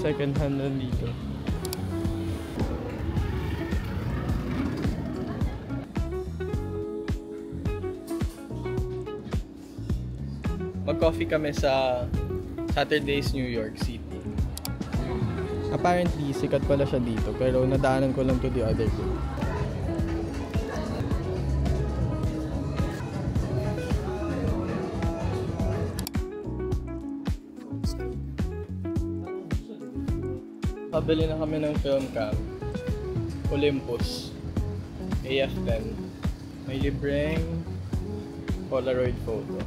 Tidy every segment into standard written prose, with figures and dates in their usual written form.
second hand nandito. Mag-coffee kami sa Saturday's New York City. Apparently, sikat pala siya dito, pero nadaanan ko lang to the other day. Pabili na kami ng film cam. Olympus AF10. May libreng Polaroid photo.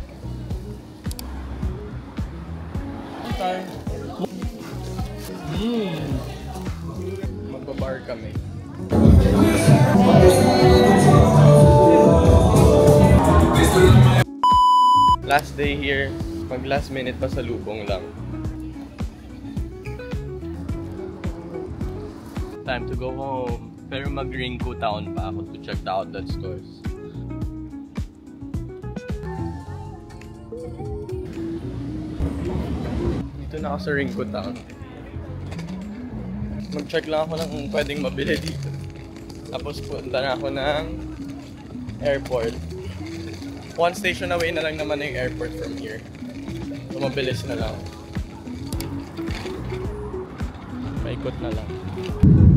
Magbabar kami. Last day here, mag last minute pa sa lubong lang. Time to go home. Pero mag Ringco Town pa ako to check the outlet stores. Dito na ako sa Ringco Town. Mag-check lang ako ng pwedeng mabili dito. Tapos punta na ako ng airport. One station away na lang naman yung airport from here. So mabilis na lang. Paikot na lang.